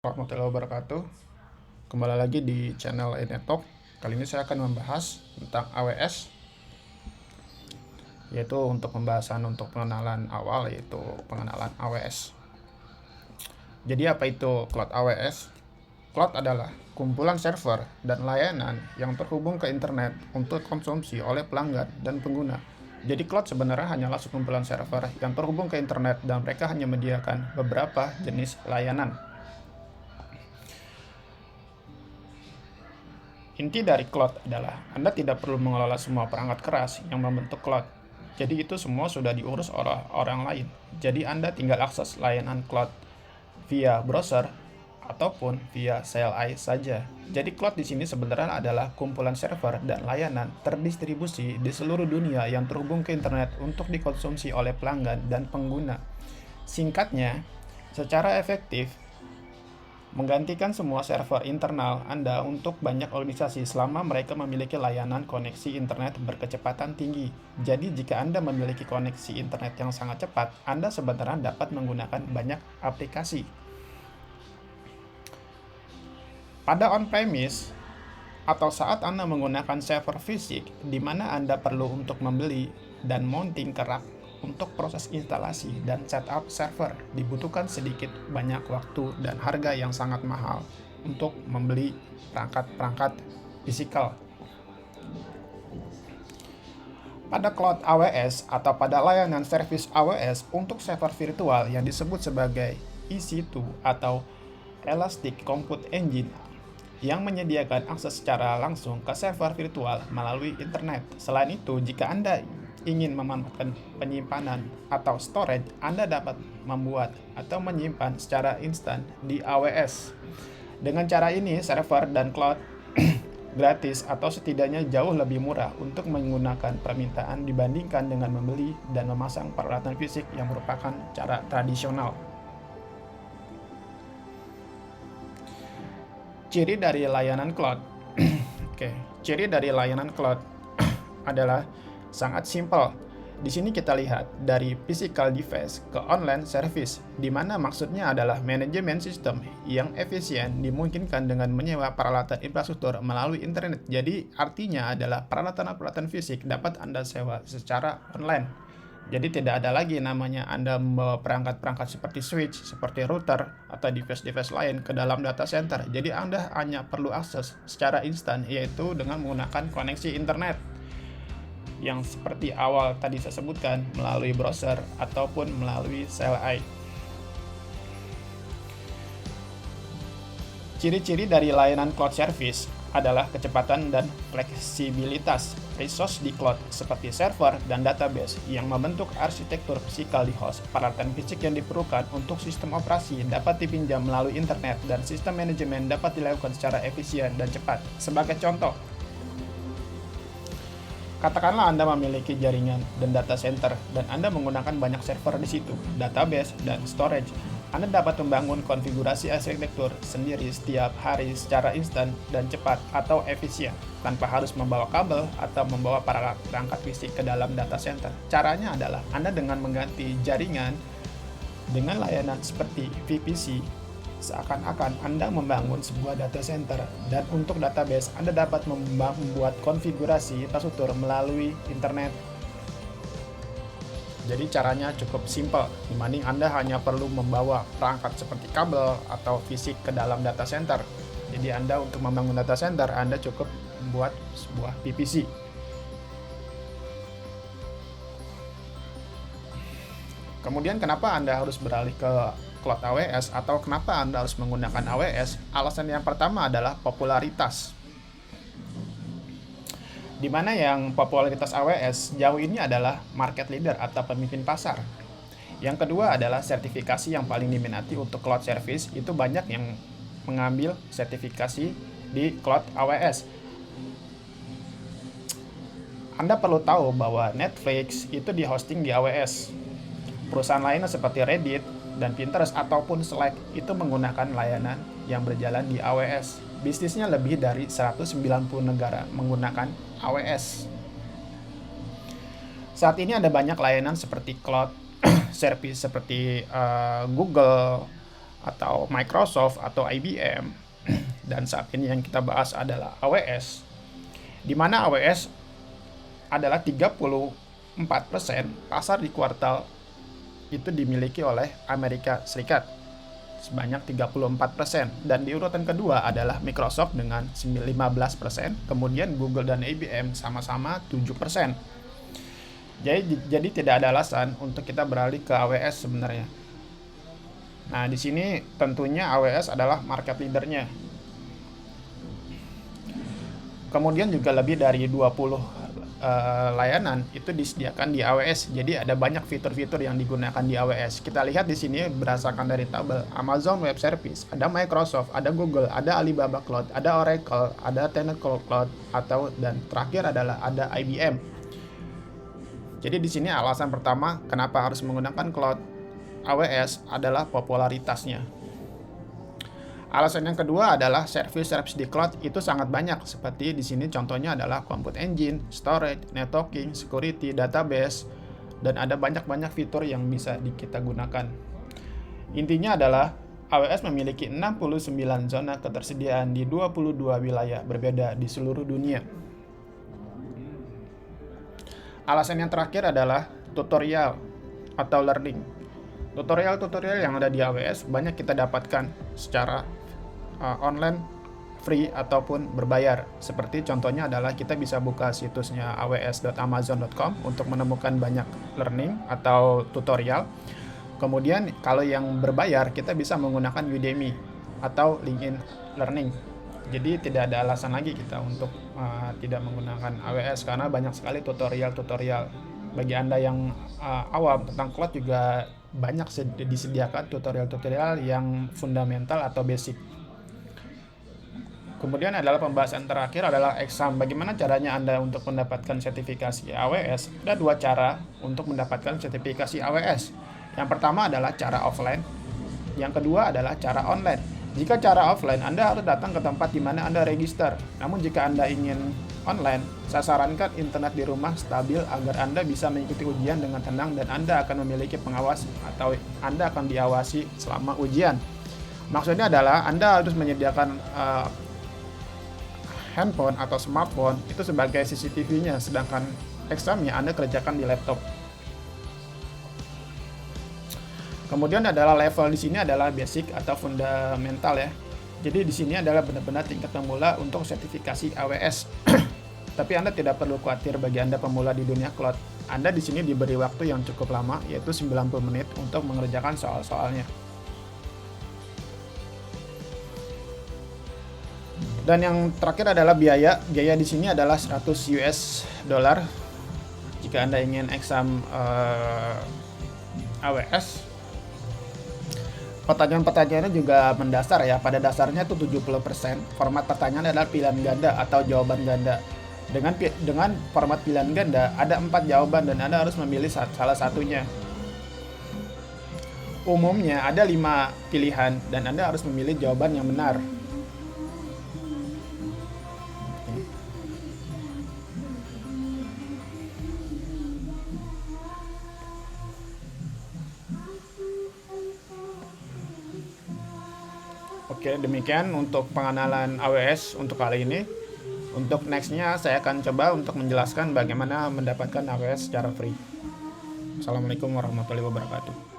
Warahmatullahi wabarakatuh. Kembali lagi di channel Enetalk. Kali ini saya akan membahas tentang AWS, yaitu untuk pembahasan untuk pengenalan awal, yaitu pengenalan AWS. Jadi apa itu Cloud AWS? Cloud adalah kumpulan server dan layanan yang terhubung ke internet untuk konsumsi oleh pelanggan dan pengguna. Jadi cloud sebenarnya hanyalah sekumpulan server yang terhubung ke internet dan mereka hanya menyediakan beberapa jenis layanan. Inti dari cloud adalah Anda tidak perlu mengelola semua perangkat keras yang membentuk cloud. Jadi itu semua sudah diurus oleh orang lain. Jadi Anda tinggal akses layanan cloud via browser ataupun via CLI saja. Jadi cloud di sini sebenarnya adalah kumpulan server dan layanan terdistribusi di seluruh dunia yang terhubung ke internet untuk dikonsumsi oleh pelanggan dan pengguna. Singkatnya, secara efektif menggantikan semua server internal Anda untuk banyak organisasi selama mereka memiliki layanan koneksi internet berkecepatan tinggi. Jadi jika Anda memiliki koneksi internet yang sangat cepat, Anda sebenarnya dapat menggunakan banyak aplikasi. Pada on-premise atau saat Anda menggunakan server fisik, di mana Anda perlu untuk membeli dan mounting ke rak untuk proses instalasi dan setup server, dibutuhkan sedikit banyak waktu dan harga yang sangat mahal untuk membeli perangkat-perangkat fisikal. Pada Cloud AWS atau pada layanan service AWS untuk server virtual yang disebut sebagai EC2 atau Elastic Compute Engine yang menyediakan akses secara langsung ke server virtual melalui internet. Selain itu, jika Anda ingin memanfaatkan penyimpanan atau storage, Anda dapat membuat atau menyimpan secara instan di AWS. Dengan cara ini, server dan cloud gratis atau setidaknya jauh lebih murah untuk menggunakan permintaan dibandingkan dengan membeli dan memasang peralatan fisik yang merupakan cara tradisional. Ciri dari layanan cloud. Ciri dari layanan cloud adalah sangat simpel. Di sini kita lihat dari physical device ke online service, di mana maksudnya adalah manajemen sistem yang efisien dimungkinkan dengan menyewa peralatan infrastruktur melalui internet. Jadi artinya adalah peralatan-peralatan fisik dapat Anda sewa secara online. Jadi tidak ada lagi namanya Anda membawa perangkat-perangkat seperti switch, seperti router, atau device-device lain ke dalam data center. Jadi Anda hanya perlu akses secara instan, yaitu dengan menggunakan koneksi internet yang seperti awal tadi saya sebutkan, melalui browser ataupun melalui CLI. Ciri-ciri dari layanan cloud service adalah kecepatan dan fleksibilitas. Resource di cloud seperti server dan database yang membentuk arsitektur fisikal di host. Peralatan fisik yang diperlukan untuk sistem operasi dapat dipinjam melalui internet dan sistem manajemen dapat dilakukan secara efisien dan cepat. Sebagai contoh, katakanlah Anda memiliki jaringan dan data center dan Anda menggunakan banyak server di situ, database, dan storage. Anda dapat membangun konfigurasi arsitektur sendiri setiap hari secara instan dan cepat atau efisien, tanpa harus membawa kabel atau membawa perangkat fisik ke dalam data center. Caranya adalah Anda dengan mengganti jaringan dengan layanan seperti VPC, seakan-akan Anda membangun sebuah data center, dan untuk database Anda dapat membuat konfigurasi infrastruktur melalui internet. Jadi caranya cukup simpel, dibanding Anda hanya perlu membawa perangkat seperti kabel atau fisik ke dalam data center. Jadi Anda untuk membangun data center, Anda cukup membuat sebuah VPC. Kemudian kenapa Anda harus beralih ke Cloud AWS atau kenapa Anda harus menggunakan AWS? Alasan yang pertama adalah popularitas. Di mana yang popularitas AWS jauh ini adalah market leader atau pemimpin pasar. Yang kedua adalah sertifikasi yang paling diminati untuk cloud service, itu banyak yang mengambil sertifikasi di Cloud AWS. Anda perlu tahu bahwa Netflix itu di hosting di AWS. Perusahaan lainnya seperti Reddit dan Pinterest ataupun Slack itu menggunakan layanan yang berjalan di AWS. Bisnisnya lebih dari 190 negara menggunakan AWS. Saat ini ada banyak layanan seperti cloud service seperti Google, atau Microsoft atau IBM. Dan saat ini yang kita bahas adalah AWS, di mana AWS adalah 34% pasar di kuartal itu dimiliki oleh Amerika Serikat sebanyak 34%, dan di urutan kedua adalah Microsoft dengan 15%, kemudian Google dan IBM sama-sama 7%. Jadi tidak ada alasan untuk kita beralih ke AWS sebenarnya. Nah, di sini tentunya AWS adalah market leadernya. Kemudian juga lebih dari 20 layanan itu disediakan di AWS. Jadi ada banyak fitur-fitur yang digunakan di AWS. Kita lihat di sini berdasarkan dari tabel Amazon Web Service, ada Microsoft, ada Google, ada Alibaba Cloud, ada Oracle, ada Tenable Cloud, dan terakhir adalah ada IBM. Jadi di sini alasan pertama kenapa harus menggunakan cloud AWS adalah popularitasnya. Alasan yang kedua adalah service di cloud itu sangat banyak, seperti di sini contohnya adalah compute engine, storage, networking, security, database, dan ada banyak fitur yang bisa kita gunakan. Intinya adalah AWS memiliki 69 zona ketersediaan di 22 wilayah berbeda di seluruh dunia. Alasan yang terakhir adalah tutorial atau learning. Tutorial yang ada di AWS banyak kita dapatkan secara online, free ataupun berbayar. Seperti contohnya adalah kita bisa buka situsnya aws.amazon.com untuk menemukan banyak learning atau tutorial. Kemudian kalau yang berbayar kita bisa menggunakan Udemy atau LinkedIn Learning. Jadi tidak ada alasan lagi kita untuk tidak menggunakan AWS karena banyak sekali tutorial. Bagi Anda yang awam tentang cloud juga banyak disediakan tutorial yang fundamental atau basic. Kemudian adalah pembahasan terakhir adalah exam. Bagaimana caranya Anda untuk mendapatkan sertifikasi AWS? Ada dua cara untuk mendapatkan sertifikasi AWS. Yang pertama adalah cara offline. Yang kedua adalah cara online. Jika cara offline, Anda harus datang ke tempat di mana Anda register. Namun jika Anda ingin online, saya sarankan internet di rumah stabil agar Anda bisa mengikuti ujian dengan tenang dan Anda akan memiliki pengawas atau Anda akan diawasi selama ujian. Maksudnya adalah Anda harus menyediakan handphone atau smartphone itu sebagai CCTV-nya, sedangkan examnya Anda kerjakan di laptop. Kemudian adalah level di sini adalah basic atau fundamental ya. Jadi di sini adalah benar-benar tingkat pemula untuk sertifikasi AWS. Tapi Anda tidak perlu khawatir bagi Anda pemula di dunia cloud. Anda di sini diberi waktu yang cukup lama, yaitu 90 menit untuk mengerjakan soal-soalnya. Dan yang terakhir adalah biaya. Biaya di sini adalah 100 US dollar jika Anda ingin exam AWS. Pertanyaan-pertanyaannya juga mendasar ya. Pada dasarnya itu 70%. Format pertanyaan adalah pilihan ganda atau jawaban ganda. Dengan format pilihan ganda ada 4 jawaban dan Anda harus memilih salah satunya. Umumnya ada 5 pilihan dan Anda harus memilih jawaban yang benar. Oke, demikian untuk pengenalan AWS untuk kali ini. Untuk nextnya saya akan coba untuk menjelaskan bagaimana mendapatkan AWS secara free. Assalamualaikum warahmatullahi wabarakatuh.